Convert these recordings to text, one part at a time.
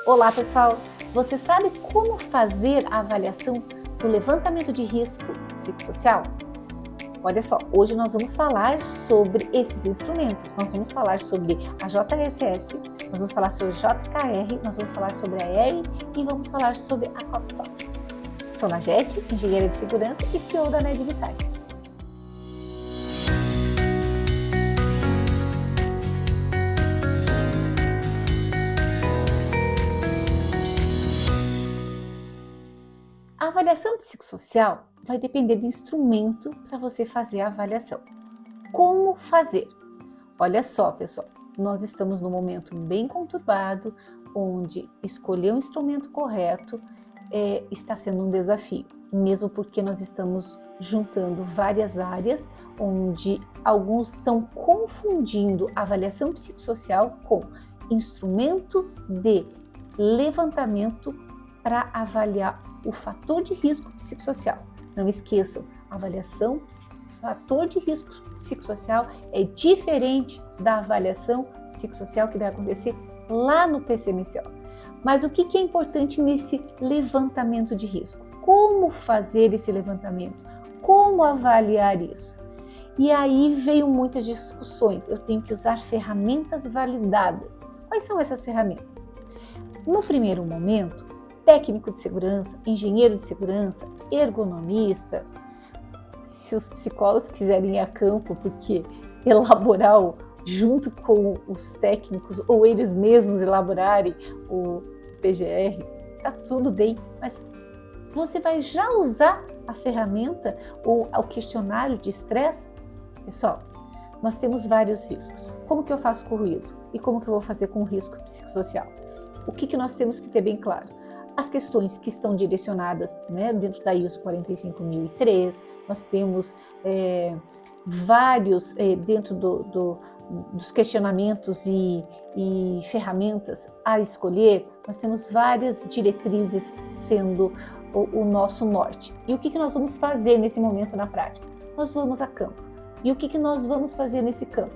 Olá pessoal, você sabe como fazer a avaliação do levantamento de risco psicossocial? Olha só, hoje nós vamos falar sobre esses instrumentos, nós vamos falar sobre a JSS, nós vamos falar sobre a JKR, nós vamos falar sobre a ERI e vamos falar sobre a COPSOC. Sou Najete, engenheira de segurança e CEO da NedVitale. A avaliação psicossocial vai depender do instrumento para você fazer a avaliação. Como fazer? Olha só, pessoal, nós estamos num momento bem conturbado, onde escolher o instrumento correto está sendo um desafio, mesmo porque nós estamos juntando várias áreas, onde alguns estão confundindo a avaliação psicossocial com instrumento de levantamento para avaliar o fator de risco psicossocial. Não esqueçam, a avaliação fator de risco psicossocial é diferente da avaliação psicossocial que vai acontecer lá no PCMSO. Mas o que é importante nesse levantamento de risco? Como fazer esse levantamento? Como avaliar isso? E aí veio muitas discussões. Eu tenho que usar ferramentas validadas. Quais são essas ferramentas? No primeiro momento, técnico de segurança, engenheiro de segurança, ergonomista, se os psicólogos quiserem ir a campo, porque elaborar junto com os técnicos ou eles mesmos elaborarem o PGR, tá tudo bem, mas você vai já usar a ferramenta ou o questionário de estresse? Pessoal, nós temos vários riscos. Como que eu faço com o ruído? E como que eu vou fazer com o risco psicossocial? O que nós temos que ter bem claro? As questões que estão direcionadas, dentro da ISO 45003, nós temos vários dentro dos questionamentos e ferramentas a escolher, nós temos várias diretrizes sendo o nosso norte. E o que nós vamos fazer nesse momento na prática? Nós vamos a campo. E o que nós vamos fazer nesse campo?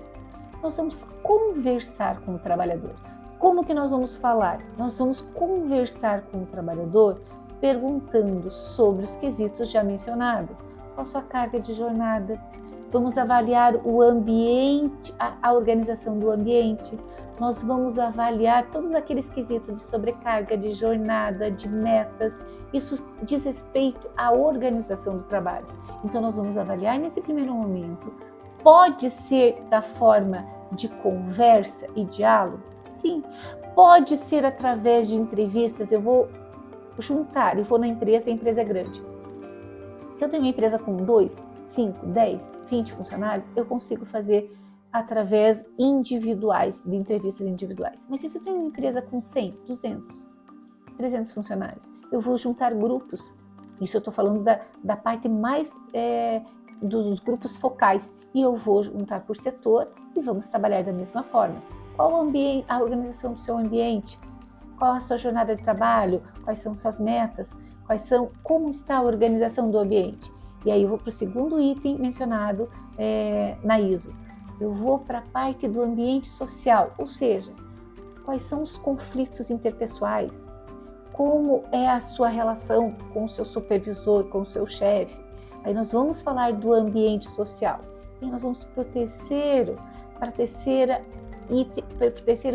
Nós vamos conversar com o trabalhador. Como que nós vamos falar? Nós vamos conversar com o trabalhador perguntando sobre os quesitos já mencionados. Qual a sua carga de jornada? Vamos avaliar o ambiente, a organização do ambiente. Nós vamos avaliar todos aqueles quesitos de sobrecarga, de jornada, de metas. Isso diz respeito à organização do trabalho. Então nós vamos avaliar nesse primeiro momento. Pode ser da forma de conversa e diálogo? Sim, pode ser através de entrevistas. Eu vou juntar, eu vou na empresa, a empresa é grande. Se eu tenho uma empresa com 2, 5, 10, 20 funcionários, eu consigo fazer através individuais, de entrevistas individuais. Mas se eu tenho uma empresa com 100, 200, 300 funcionários, eu vou juntar grupos. Isso eu estou falando da parte mais dos grupos focais. E eu vou juntar por setor e vamos trabalhar da mesma forma. Qual a organização do seu ambiente? Qual a sua jornada de trabalho? Quais são suas metas? Como está a organização do ambiente? E aí eu vou para o segundo item mencionado na ISO. Eu vou para a parte do ambiente social, ou seja, quais são os conflitos interpessoais? Como é a sua relação com o seu supervisor, com o seu chefe? Aí nós vamos falar do ambiente social. E nós vamos para o terceiro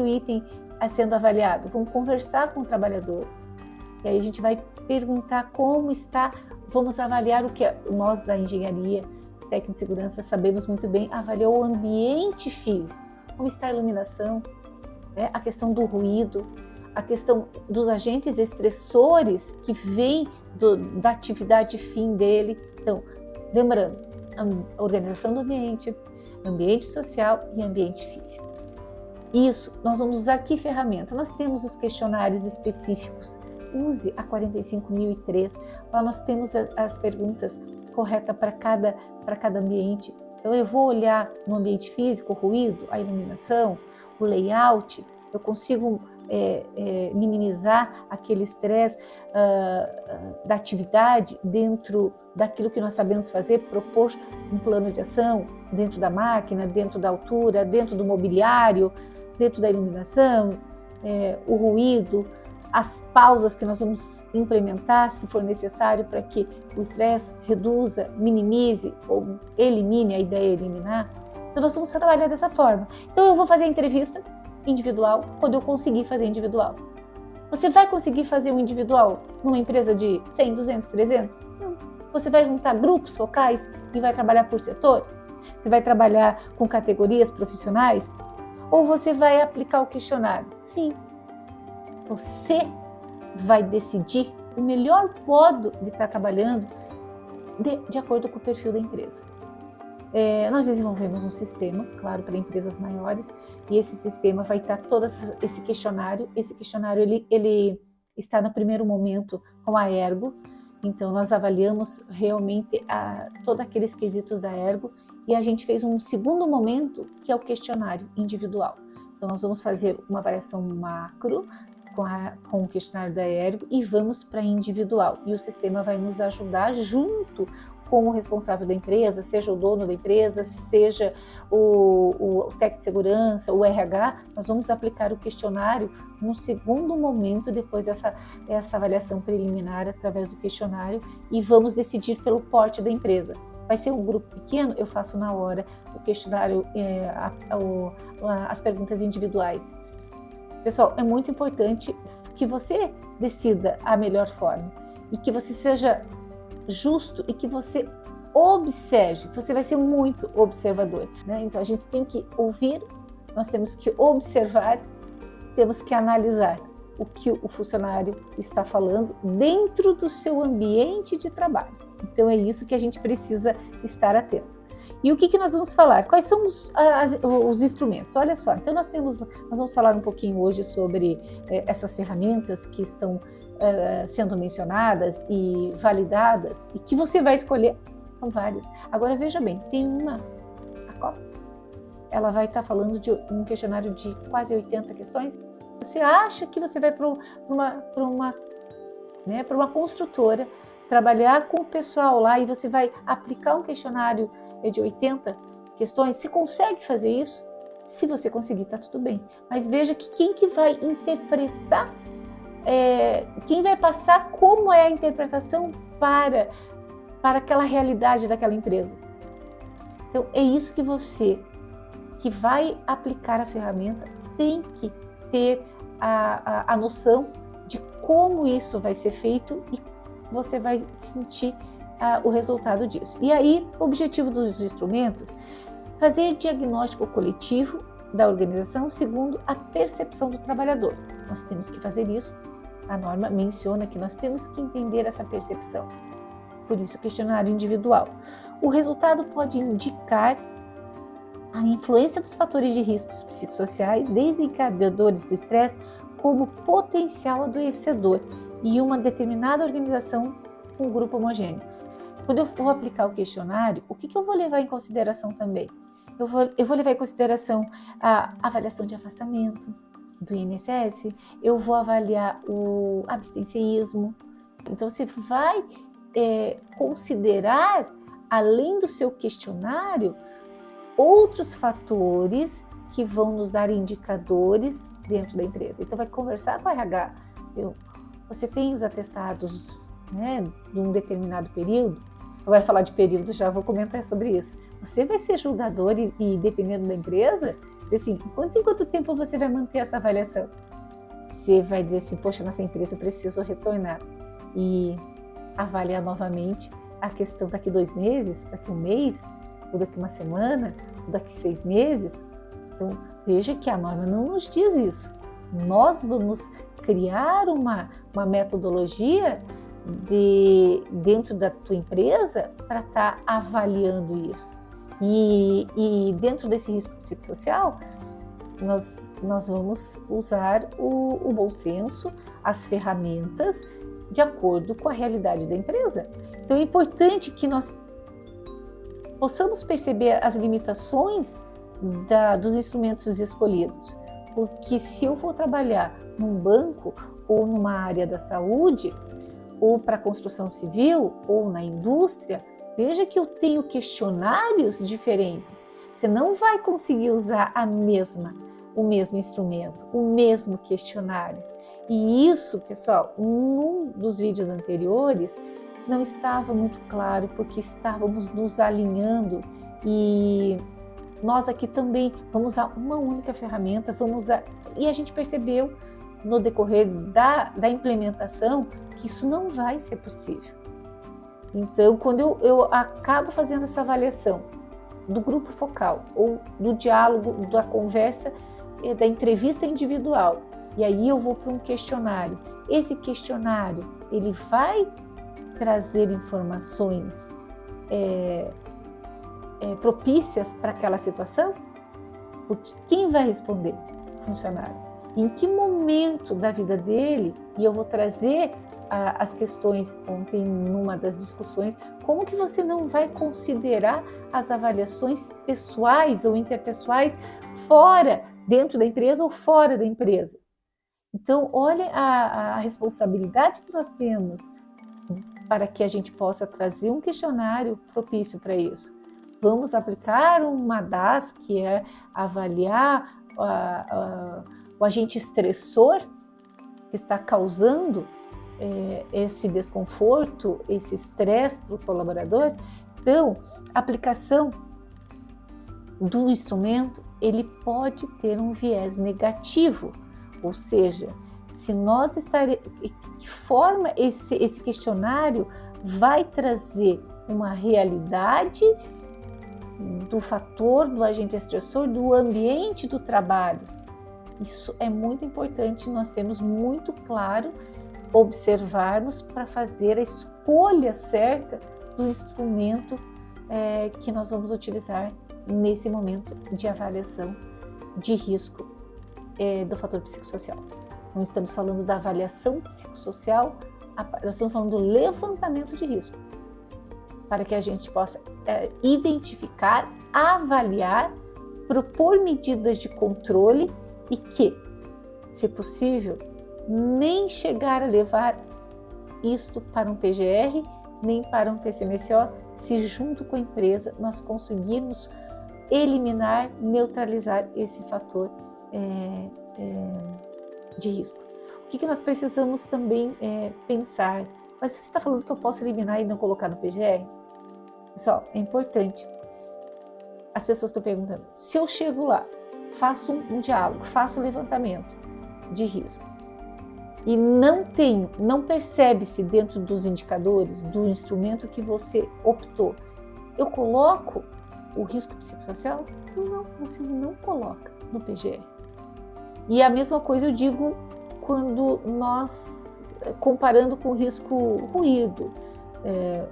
item sendo avaliado. Vamos conversar com o trabalhador. E aí a gente vai perguntar como está, vamos avaliar o que nós da engenharia, técnico de segurança, sabemos muito bem, avaliar o ambiente físico. Como está a iluminação, a questão do ruído, a questão dos agentes estressores que vêm da atividade fim dele. Então, lembrando, a organização do ambiente, ambiente social e ambiente físico. Isso, nós vamos usar que ferramenta? Nós temos os questionários específicos. Use a 45003. Lá nós temos as perguntas corretas para cada ambiente. Então eu vou olhar no ambiente físico, o ruído, a iluminação, o layout. Eu consigo minimizar aquele estresse da atividade dentro daquilo que nós sabemos fazer, propor um plano de ação dentro da máquina, dentro da altura, dentro do mobiliário, dentro da iluminação, o ruído, as pausas que nós vamos implementar, se for necessário, para que o estresse reduza, minimize ou elimine, a ideia é eliminar. Então nós vamos trabalhar dessa forma. Então eu vou fazer a entrevista individual quando eu conseguir fazer individual. Você vai conseguir fazer um individual numa empresa de 100, 200, 300? Não. Você vai juntar grupos focais e vai trabalhar por setor? Você vai trabalhar com categorias profissionais? Ou você vai aplicar o questionário? Sim. Você vai decidir o melhor modo de estar trabalhando de acordo com o perfil da empresa. Nós desenvolvemos um sistema, claro, para empresas maiores, e esse sistema vai estar todo esse questionário. Esse questionário ele está no primeiro momento com a Ergo, então nós avaliamos realmente todos aqueles quesitos da Ergo, e a gente fez um segundo momento, que é o questionário individual. Então nós vamos fazer uma avaliação macro com o questionário da Ergo e vamos para individual, e o sistema vai nos ajudar junto com o responsável da empresa, seja o dono da empresa, seja o técnico de segurança, o RH. Nós vamos aplicar o questionário no segundo momento, depois dessa avaliação preliminar através do questionário, e vamos decidir pelo porte da empresa. Vai ser um grupo pequeno, eu faço na hora o questionário, as perguntas individuais. Pessoal, é muito importante que você decida a melhor forma e que você seja justo e que você observe, você vai ser muito observador, né? Então a gente tem que ouvir, nós temos que observar, temos que analisar o que o funcionário está falando dentro do seu ambiente de trabalho. Então é isso que a gente precisa estar atento. E o que nós vamos falar? Quais são os instrumentos? Olha só, então nós vamos falar um pouquinho hoje sobre essas ferramentas que estão sendo mencionadas e validadas e que você vai escolher. São várias. Agora veja bem, tem uma, a COPS, ela vai estar falando de um questionário de quase 80 questões. Você acha que você vai para uma construtora, trabalhar com o pessoal lá e você vai aplicar um questionário de 80 questões? Você consegue fazer isso? Se você conseguir, está tudo bem. Mas veja que quem que vai interpretar, quem vai passar como é a interpretação para aquela realidade daquela empresa. Então, é isso que você, que vai aplicar a ferramenta, tem que ter a noção de como isso vai ser feito e você vai sentir o resultado disso. E aí, o objetivo dos instrumentos, fazer diagnóstico coletivo da organização segundo a percepção do trabalhador. Nós temos que fazer isso. A norma menciona que nós temos que entender essa percepção. Por isso, o questionário individual. O resultado pode indicar a influência dos fatores de riscos psicossociais, desencadeadores do estresse, como potencial adoecedor e uma determinada organização com um grupo homogêneo. Quando eu for aplicar o questionário, o que eu vou levar em consideração também? Eu vou levar em consideração a avaliação de afastamento do INSS, eu vou avaliar o abstencionismo. Então, você vai considerar, além do seu questionário, outros fatores que vão nos dar indicadores dentro da empresa. Então, vai conversar com a RH. Você tem os atestados, né, de um determinado período. Agora, falar de período, já vou comentar sobre isso. Você vai ser julgador e dependendo da empresa, assim, em quanto tempo você vai manter essa avaliação? Você vai dizer assim, poxa, nessa empresa eu preciso retornar e avaliar novamente a questão daqui 2 meses, daqui 1 mês, ou daqui 1 semana, ou daqui 6 meses. Então, veja que a norma não nos diz isso. Nós vamos criar uma metodologia dentro da tua empresa para estar avaliando isso. E dentro desse risco psicossocial, nós vamos usar o bom senso, as ferramentas de acordo com a realidade da empresa. Então é importante que nós possamos perceber as limitações dos instrumentos escolhidos, porque se eu for trabalhar num banco ou numa área da saúde, ou para a construção civil, ou na indústria, veja que eu tenho questionários diferentes. Você não vai conseguir usar o mesmo instrumento, o mesmo questionário. E isso, pessoal, num dos vídeos anteriores, não estava muito claro, porque estávamos nos alinhando e nós aqui também vamos usar uma única ferramenta, e a gente percebeu no decorrer da implementação que isso não vai ser possível. Então, quando eu acabo fazendo essa avaliação do grupo focal, ou do diálogo, da conversa, da entrevista individual, e aí eu vou para um questionário. Esse questionário, ele vai trazer informações propícias para aquela situação? Porque quem vai responder? O funcionário. Em que momento da vida dele, e eu vou trazer as questões ontem numa das discussões, como que você não vai considerar as avaliações pessoais ou interpessoais dentro da empresa ou fora da empresa? Então, olha a responsabilidade que nós temos para que a gente possa trazer um questionário propício para isso. Vamos aplicar uma DAS, que é avaliar o agente estressor que está causando esse desconforto, esse estresse para o colaborador. Então, a aplicação do instrumento, ele pode ter um viés negativo, ou seja, se nós que forma esse questionário vai trazer uma realidade do fator, do agente estressor, do ambiente do trabalho. Isso é muito importante, nós temos muito claro observarmos para fazer a escolha certa do instrumento que nós vamos utilizar nesse momento de avaliação de risco do fator psicossocial. Não estamos falando da avaliação psicossocial, nós estamos falando do levantamento de risco, para que a gente possa identificar, avaliar, propor medidas de controle e que, se possível, nem chegar a levar isto para um PGR, nem para um PCMSO, se junto com a empresa nós conseguirmos eliminar, neutralizar esse fator de risco. O que nós precisamos também pensar? Mas você está falando que eu posso eliminar e não colocar no PGR? Pessoal, é importante. As pessoas estão perguntando, se eu chego lá, faço um diálogo, faço um levantamento de risco e não percebe-se dentro dos indicadores, do instrumento que você optou, eu coloco o risco psicossocial? Não, você não coloca no PGR. E a mesma coisa eu digo quando nós, comparando com o risco ruído,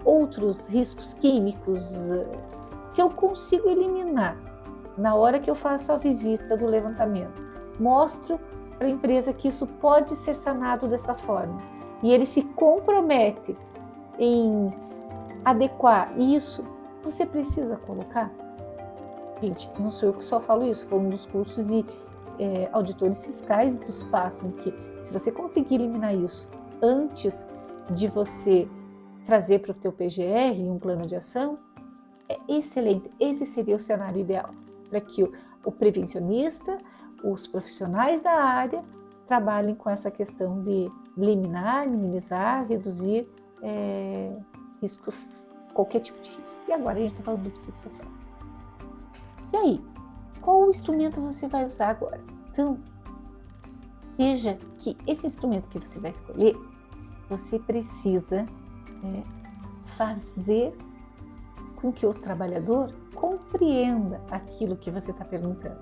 outros riscos químicos, se eu consigo eliminar na hora que eu faço a visita do levantamento, mostro para a empresa que isso pode ser sanado desta forma, e ele se compromete em adequar isso, você precisa colocar? Gente, não sou eu que só falo isso, foi um dos cursos e auditores fiscais nos passam que se você conseguir eliminar isso antes de você trazer para o teu PGR um plano de ação, é excelente. Esse seria o cenário ideal para que o prevencionista, os profissionais da área trabalhem com essa questão de eliminar, minimizar, reduzir riscos, qualquer tipo de risco. E agora a gente está falando do psicossocial. E aí, qual instrumento você vai usar agora? Então, veja que esse instrumento que você vai escolher, você precisa fazer com que o trabalhador compreenda aquilo que você está perguntando.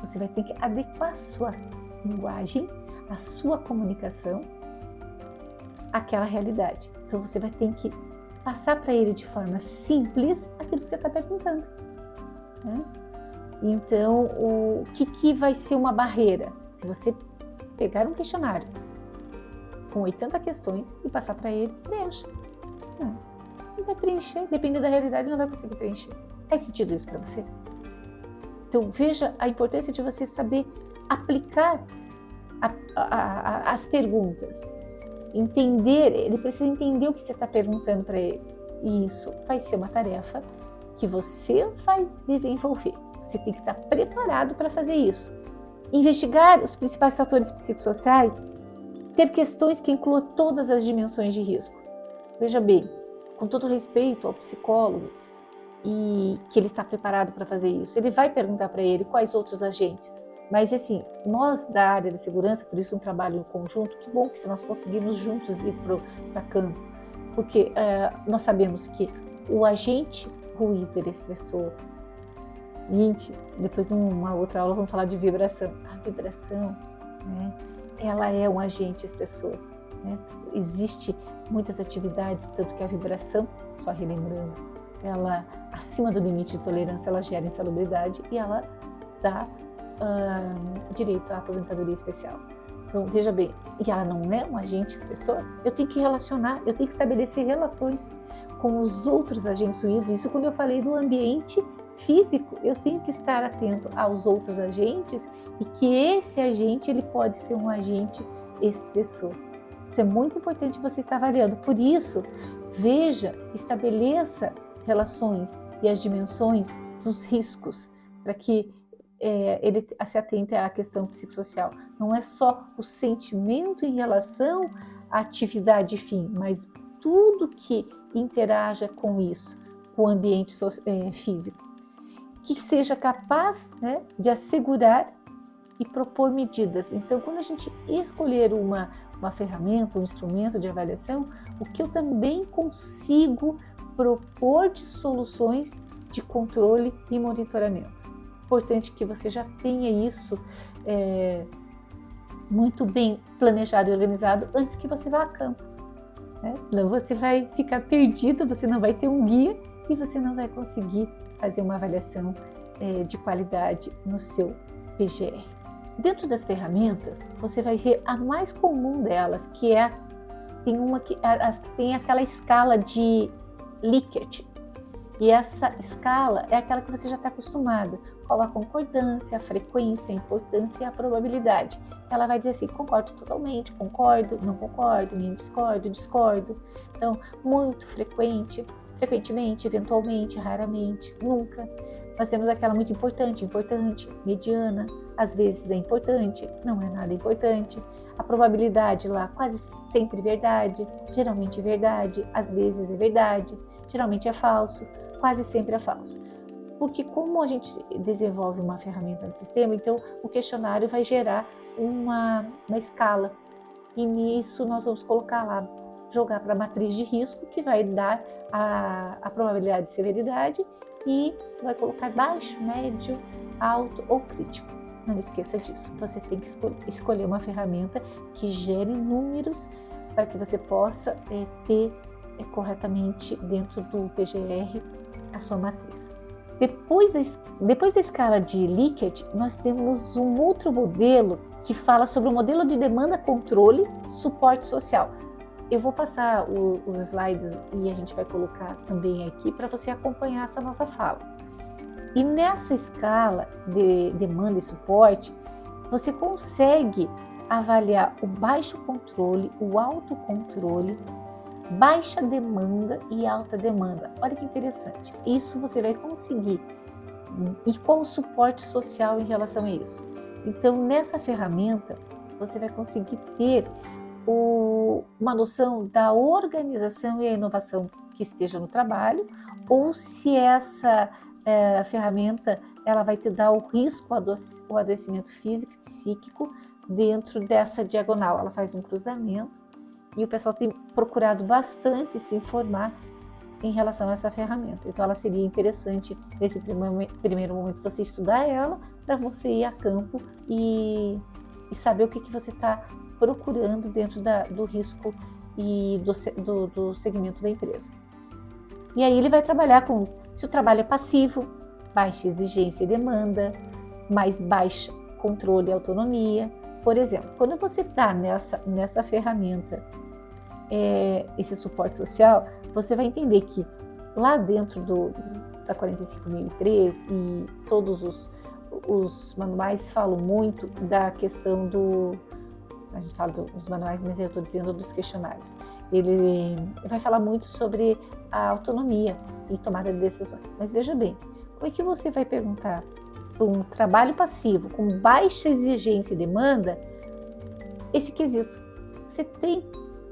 Você vai ter que adequar a sua linguagem, a sua comunicação àquela realidade. Então, você vai ter que passar para ele de forma simples aquilo que você está perguntando, né? Então, o que vai ser uma barreira? Se você pegar um questionário com 80 questões e passar para ele, preencha. Não vai preencher, dependendo da realidade, não vai conseguir preencher. Faz sentido isso para você? Então, veja a importância de você saber aplicar as perguntas. Entender, ele precisa entender o que você está perguntando para ele. E isso vai ser uma tarefa que você vai desenvolver. Você tem que estar preparado para fazer isso. Investigar os principais fatores psicossociais ter questões que incluam todas as dimensões de risco. Veja bem, com todo respeito ao psicólogo, e que ele está preparado para fazer isso, ele vai perguntar para ele quais outros agentes. Mas assim, nós da área da segurança, por isso um trabalho em conjunto, que bom que se nós conseguirmos juntos ir para campo, porque nós sabemos que o agente ruído, ele estressor. Gente, depois numa outra aula vamos falar de vibração. A vibração, né, ela é um agente estressor. Né? Existe muitas atividades, tanto que a vibração, só relembrando, ela, acima do limite de tolerância, ela gera insalubridade e ela dá direito à aposentadoria especial. Então, veja bem, e ela não é um agente estressor? Eu tenho que relacionar, eu tenho que estabelecer relações com os outros agentes ruídos. Isso quando eu falei do ambiente físico, eu tenho que estar atento aos outros agentes e que esse agente ele pode ser um agente estressor. Isso é muito importante você estar avaliando. Por isso, veja, estabeleça relações e as dimensões dos riscos para que ele se atente à questão psicossocial. Não é só o sentimento em relação à atividade fim, mas tudo que interaja com isso, com o ambiente físico. Que seja capaz, né, de assegurar e propor medidas. Então, quando a gente escolher uma ferramenta, um instrumento de avaliação, o que eu também consigo propor de soluções de controle e monitoramento. Importante que você já tenha isso muito bem planejado e organizado antes que você vá a campo. Né? Senão você vai ficar perdido, você não vai ter um guia e você não vai conseguir fazer uma avaliação de qualidade no seu PGR. Dentro das ferramentas, você vai ver a mais comum delas, que as que tem aquela escala de Likert. E essa escala é aquela que você já está acostumado. Qual a concordância, a frequência, a importância e a probabilidade. Ela vai dizer assim, concordo totalmente, concordo, não concordo, nem discordo, discordo. Então, muito frequentemente, eventualmente, raramente, nunca. Nós temos aquela muito importante, mediana, às vezes é importante, não é nada importante. A probabilidade lá quase sempre verdade, geralmente verdade, às vezes é verdade, geralmente é falso, quase sempre é falso. Porque como a gente desenvolve uma ferramenta no sistema, então o questionário vai gerar uma escala. E nisso nós vamos colocar lá, jogar para a matriz de risco, que vai dar a probabilidade de severidade e vai colocar baixo, médio, alto ou crítico. Não esqueça disso. Você tem que escolher uma ferramenta que gere números para que você possa ter corretamente dentro do PGR a sua matriz. Depois da escala de Likert, nós temos um outro modelo que fala sobre o modelo de demanda, controle, suporte social. Eu vou passar os slides e a gente vai colocar também aqui para você acompanhar essa nossa fala. E nessa escala de demanda e suporte, você consegue avaliar o baixo controle, o alto controle, baixa demanda e alta demanda. Olha que interessante. Isso você vai conseguir. E qual o suporte social em relação a isso? Então, nessa ferramenta, você vai conseguir ter uma noção da organização e a inovação que esteja no trabalho, ou se essa ferramenta ela vai te dar o risco, o adoecimento físico e psíquico dentro dessa diagonal. Ela faz um cruzamento e o pessoal tem procurado bastante se informar em relação a essa ferramenta. Então ela seria interessante nesse primeiro momento você estudar ela para você ir a campo e saber o que você está procurando dentro do risco e do segmento da empresa. E aí ele vai trabalhar com, se o trabalho é passivo, baixa exigência e demanda, mais baixa controle e autonomia. Por exemplo, quando você está nessa ferramenta, esse suporte social, você vai entender que lá dentro da 45003 e todos os manuais falam muito da questão a gente fala dos manuais, mas eu estou dizendo dos questionários. Ele vai falar muito sobre a autonomia e tomada de decisões. Mas veja bem, como é que você vai perguntar para um trabalho passivo com baixa exigência e demanda esse quesito? você tem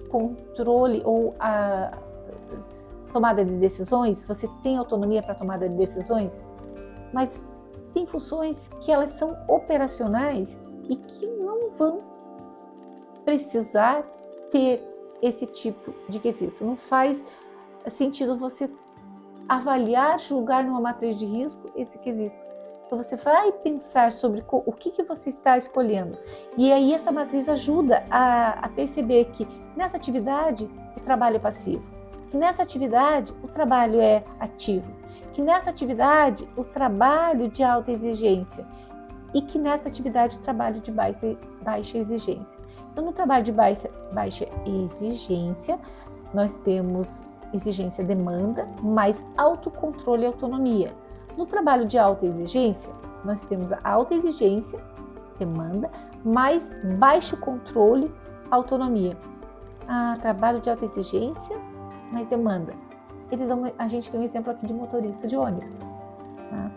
controle ou a tomada de decisões, você tem autonomia para tomada de decisões, mas tem funções que elas são operacionais e que não vão precisar ter esse tipo de quesito. Não faz sentido você avaliar, julgar numa matriz de risco esse quesito. Então você vai pensar sobre o que você está escolhendo. E aí essa matriz ajuda a perceber que nessa atividade o trabalho é passivo, que nessa atividade o trabalho é ativo, que nessa atividade o trabalho de alta exigência e que nessa atividade o trabalho de baixa exigência. Então no trabalho de baixa exigência nós temos exigência demanda mais autocontrole e autonomia. No trabalho de alta exigência, nós temos a alta exigência, demanda, mais baixo controle, autonomia. Trabalho de alta exigência, mais demanda. A gente tem um exemplo aqui de motorista de ônibus. Tá?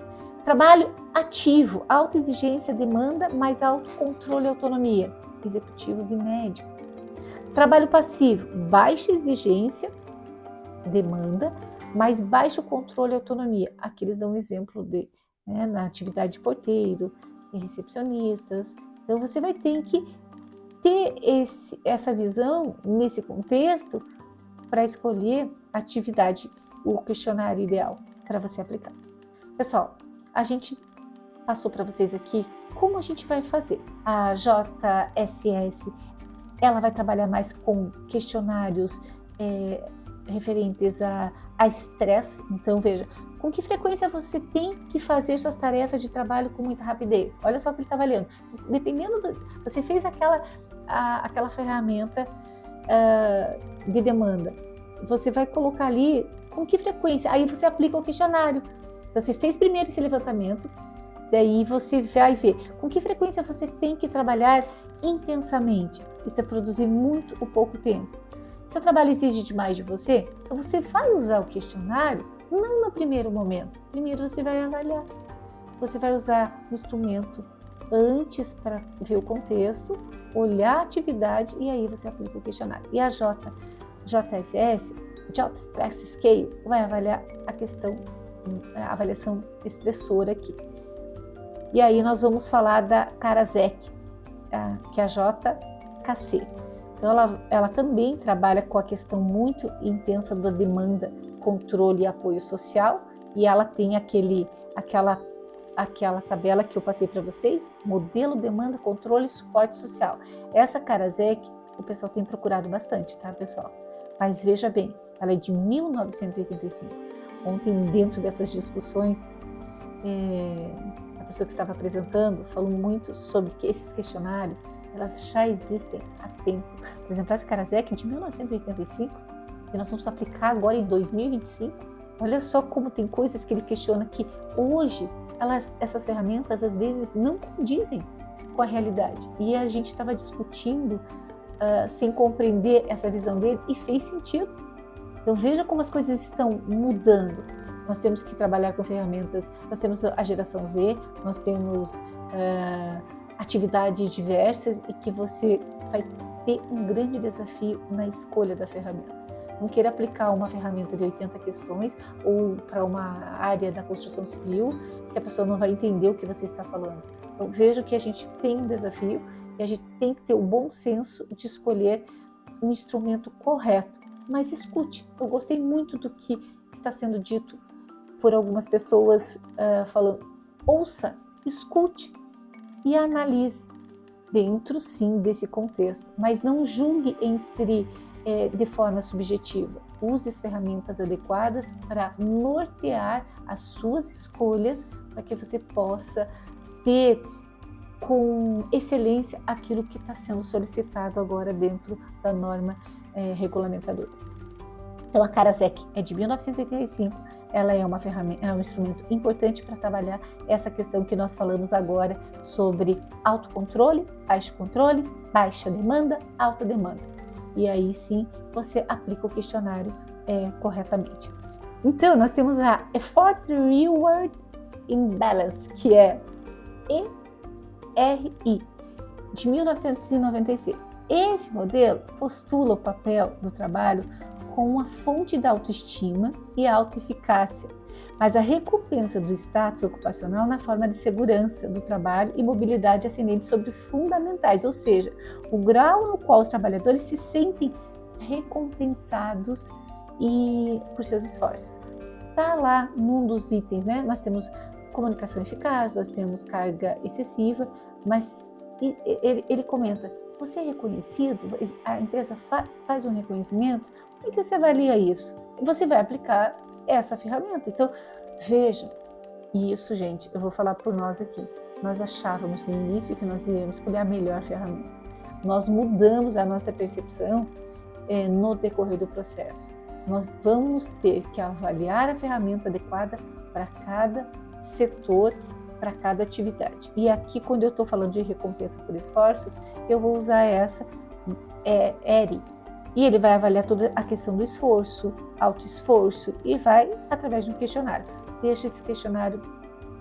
Trabalho ativo, alta exigência, demanda, mais autocontrole e autonomia. Executivos e médicos. Trabalho passivo, baixa exigência, demanda, mais baixo controle e autonomia. Aqui eles dão um exemplo na atividade de porteiro, de recepcionistas. Então você vai ter que ter essa visão nesse contexto para escolher a atividade, o questionário ideal para você aplicar. Pessoal, a gente passou para vocês aqui como a gente vai fazer. A JSS, ela vai trabalhar mais com questionários referentes a estresse. Então veja, com que frequência você tem que fazer suas tarefas de trabalho com muita rapidez. Olha só o que ele está avaliando. Dependendo você fez aquela ferramenta de demanda, você vai colocar ali com que frequência, aí você aplica o questionário. Então, você fez primeiro esse levantamento, daí você vai ver com que frequência você tem que trabalhar intensamente. Isso é produzir muito ou pouco tempo. Se o trabalho exige demais de você, então você vai usar o questionário não no primeiro momento. Primeiro você vai avaliar. Você vai usar o instrumento antes para ver o contexto, olhar a atividade e aí você aplica o questionário. E a JSS, Job Stress Scale, vai avaliar a avaliação estressora aqui. E aí nós vamos falar da Karasek, que é a JKC. Então ela também trabalha com a questão muito intensa da demanda, controle e apoio social, e ela tem aquela tabela que eu passei para vocês, modelo, demanda, controle e suporte social. Essa Karasek, o pessoal tem procurado bastante, tá, pessoal? Mas veja bem, ela é de 1985. Ontem, dentro dessas discussões, a pessoa que estava apresentando falou muito sobre que esses questionários, elas já existem há tempo. Por exemplo, essa Karasek de 1985, e nós vamos aplicar agora em 2025. Olha só como tem coisas que ele questiona que hoje, essas ferramentas às vezes não condizem com a realidade. E a gente estava discutindo sem compreender essa visão dele e fez sentido. Então veja como as coisas estão mudando. Nós temos que trabalhar com ferramentas, nós temos a geração Z, nós temos atividades diversas e que você vai ter um grande desafio na escolha da ferramenta. Não queira aplicar uma ferramenta de 80 questões ou para uma área da construção civil que a pessoa não vai entender o que você está falando. Então veja que a gente tem um desafio e a gente tem que ter o bom senso de escolher um instrumento correto. Mas escute, eu gostei muito do que está sendo dito por algumas pessoas falando. Ouça, escute e analise dentro, sim, desse contexto. Mas não julgue de forma subjetiva. Use as ferramentas adequadas para nortear as suas escolhas para que você possa ter com excelência aquilo que está sendo solicitado agora dentro da norma regulamentadora. Então a Karasek é de 1985, ela é uma ferramenta, é um instrumento importante para trabalhar essa questão que nós falamos agora sobre autocontrole, baixo controle, baixa demanda, alta demanda. E aí sim você aplica o questionário corretamente. Então nós temos a Effort Reward Imbalance, que é ERI, de 1996. Esse modelo postula o papel do trabalho como uma fonte da autoestima e autoeficácia, mas a recompensa do status ocupacional na forma de segurança do trabalho e mobilidade ascendente sobre fundamentais, ou seja, o grau no qual os trabalhadores se sentem recompensados por seus esforços. Está lá num dos itens, né? Nós temos comunicação eficaz, nós temos carga excessiva, mas ele comenta, você é reconhecido? A empresa faz um reconhecimento? Como é que você avalia isso? Você vai aplicar essa ferramenta. Então, veja, isso, gente, eu vou falar por nós aqui. Nós achávamos no início que nós iríamos escolher a melhor ferramenta. Nós mudamos a nossa percepção no decorrer do processo. Nós vamos ter que avaliar a ferramenta adequada para cada setor, para cada atividade. E aqui, quando eu estou falando de recompensa por esforços, eu vou usar essa ERI. E ele vai avaliar toda a questão do esforço, autoesforço, e vai através de um questionário. Deixa esse questionário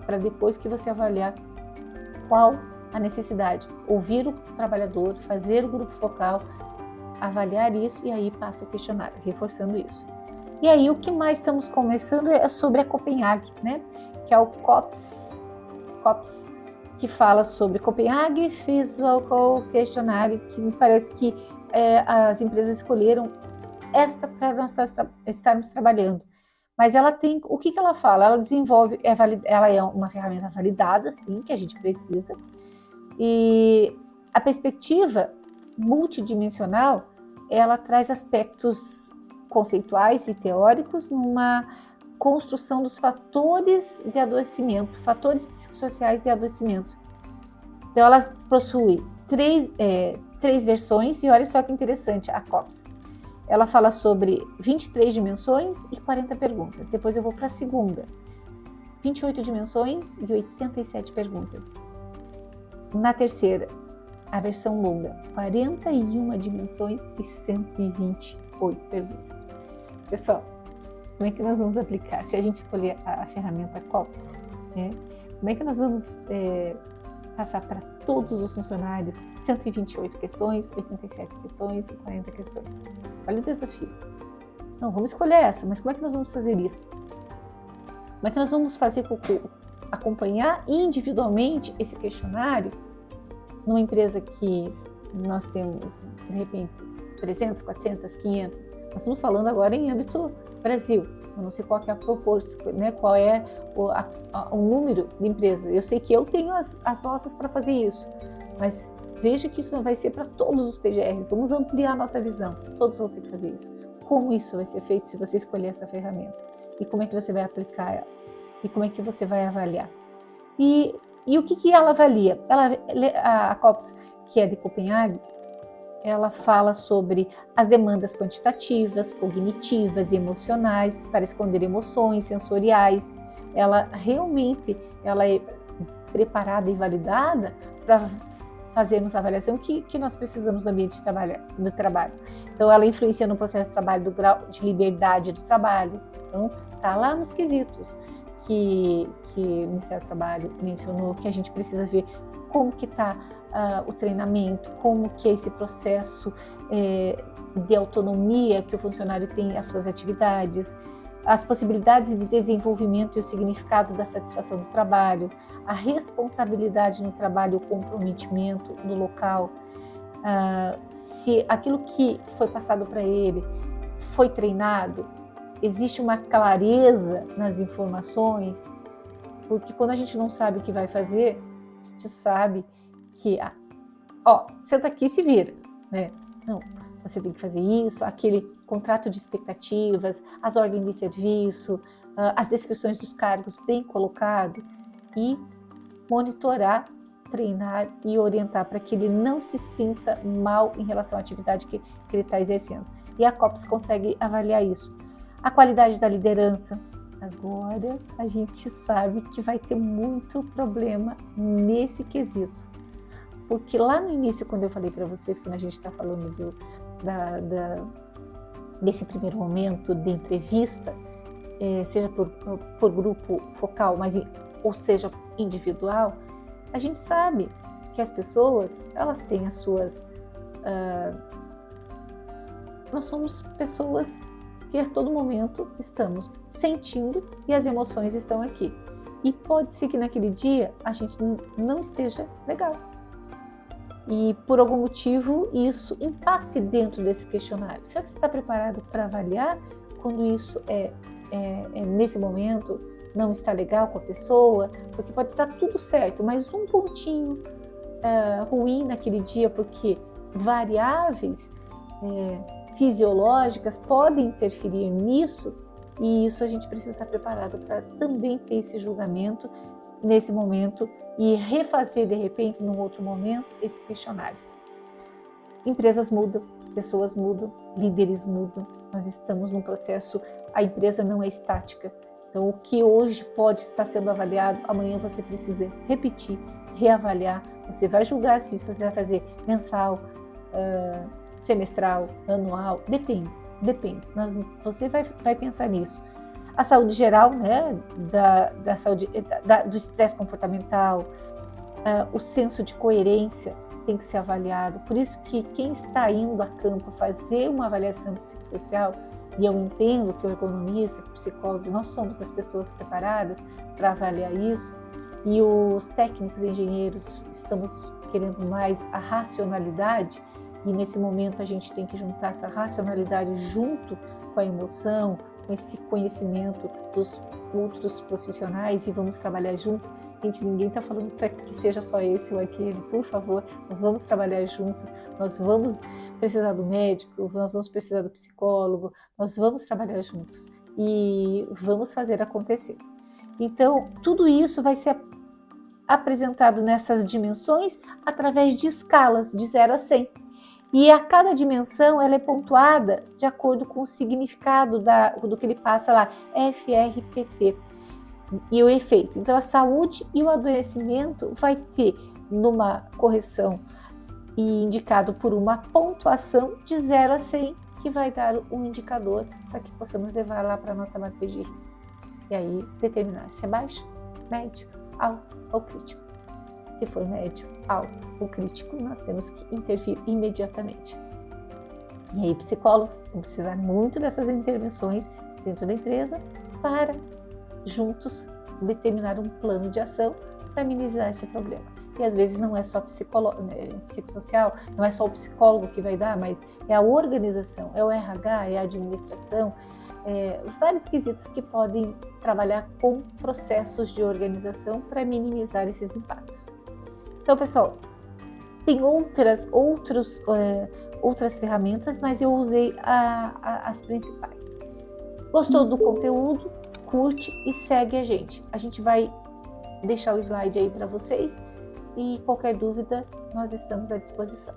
para depois que você avaliar qual a necessidade. Ouvir o trabalhador, fazer o grupo focal, avaliar isso e aí passa o questionário, reforçando isso. E aí o que mais estamos conversando é sobre a Copenhague, né? Que é o COPS, que fala sobre Copenhague Physical Questionário, que me parece que as empresas escolheram esta para nós estarmos trabalhando. Mas ela tem, o que ela fala? Ela desenvolve, ela é uma ferramenta validada, sim, que a gente precisa. E a perspectiva multidimensional, ela traz aspectos conceituais e teóricos numa construção dos fatores de adoecimento, fatores psicossociais de adoecimento. Então, ela possui três versões, e olha só que interessante a COPS. Ela fala sobre 23 dimensões e 40 perguntas. Depois eu vou para a segunda, 28 dimensões e 87 perguntas. Na terceira, a versão longa, 41 dimensões e 128 perguntas. Pessoal, como é que nós vamos aplicar? Se a gente escolher a ferramenta COPS, né? Como é que nós vamos passar para todos os funcionários 128 questões, 87 questões e 40 questões? Olha o desafio. Não, vamos escolher essa, mas como é que nós vamos fazer isso? Como é que nós vamos fazer acompanhar individualmente esse questionário numa empresa que nós temos, de repente, 300, 400, 500? Nós estamos falando agora em âmbito Brasil. Eu não sei qual é a proporção, né? Qual é o número de empresas. Eu sei que eu tenho as nossas para fazer isso, mas veja que isso não vai ser para todos os PGRs. Vamos ampliar a nossa visão. Todos vão ter que fazer isso. Como isso vai ser feito se você escolher essa ferramenta? E como é que você vai aplicar ela? E como é que você vai avaliar? E o que ela avalia? A COPS, que é de Copenhague, ela fala sobre as demandas quantitativas, cognitivas e emocionais para esconder emoções sensoriais. Ela realmente é preparada e validada para fazermos a avaliação que nós precisamos no ambiente do trabalho. Então, ela influencia no processo de trabalho do grau de liberdade do trabalho. Então, está lá nos quesitos que o Ministério do Trabalho mencionou, que a gente precisa ver como que está o treinamento, como que é esse processo de autonomia que o funcionário tem às suas atividades, as possibilidades de desenvolvimento e o significado da satisfação do trabalho, a responsabilidade no trabalho, o comprometimento no local, se aquilo que foi passado para ele foi treinado, existe uma clareza nas informações, porque quando a gente não sabe o que vai fazer, a gente sabe que, senta aqui e se vira, né? Não, você tem que fazer isso, aquele contrato de expectativas, as ordens de serviço, as descrições dos cargos bem colocado e monitorar, treinar e orientar para que ele não se sinta mal em relação à atividade que ele está exercendo. E a COPS consegue avaliar isso. A qualidade da liderança. Agora a gente sabe que vai ter muito problema nesse quesito. Porque lá no início, quando eu falei para vocês, quando a gente está falando desse primeiro momento de entrevista, seja por grupo focal, ou seja individual, a gente sabe que as pessoas, elas têm as suas nós somos pessoas que a todo momento estamos sentindo e as emoções estão aqui. E pode ser que naquele dia a gente não esteja legal. E por algum motivo isso impacte dentro desse questionário. Será que você está preparado para avaliar quando isso nesse momento não está legal com a pessoa? Porque pode estar tudo certo, mas um pontinho ruim naquele dia, porque variáveis fisiológicas podem interferir nisso, e isso a gente precisa estar preparado para também ter esse julgamento nesse momento e refazer de repente num outro momento esse questionário. Empresas mudam, pessoas mudam, líderes mudam, nós estamos num processo, a empresa não é estática, então o que hoje pode estar sendo avaliado, amanhã você precisa repetir, reavaliar, você vai julgar se isso você vai fazer mensal, semestral, anual, depende. Você vai pensar nisso. A saúde geral, né, da saúde, do estresse comportamental, o senso de coerência tem que ser avaliado. Por isso que quem está indo a campo fazer uma avaliação psicossocial, e eu entendo que o ergonomista, o psicólogo, nós somos as pessoas preparadas para avaliar isso, e os técnicos engenheiros estamos querendo mais a racionalidade, e nesse momento a gente tem que juntar essa racionalidade junto com a emoção, com esse conhecimento dos outros profissionais, e vamos trabalhar junto. Gente, ninguém está falando para que seja só esse ou aquele, por favor, nós vamos trabalhar juntos, nós vamos precisar do médico, nós vamos precisar do psicólogo, nós vamos trabalhar juntos e vamos fazer acontecer. Então, tudo isso vai ser apresentado nessas dimensões através de escalas de 0 a 100. E a cada dimensão ela é pontuada de acordo com o significado do que ele passa lá, FRPT, e o efeito. Então a saúde e o adoecimento vai ter numa correção e indicado por uma pontuação de 0 a 100, que vai dar um indicador para que possamos levar lá para a nossa matriz de risco. E aí determinar se é baixo, médio, alto ou crítico. Se for médio, alto ou crítico, nós temos que intervir imediatamente. E aí, psicólogos vão precisar muito dessas intervenções dentro da empresa para juntos determinar um plano de ação para minimizar esse problema. E às vezes não é só psicossocial, não é só o psicólogo que vai dar, mas é a organização, é o RH, é a administração, vários quesitos que podem trabalhar com processos de organização para minimizar esses impactos. Então, pessoal, tem outras ferramentas, mas eu usei as principais. Gostou do conteúdo? Curte e segue a gente. A gente vai deixar o slide aí para vocês e qualquer dúvida nós estamos à disposição.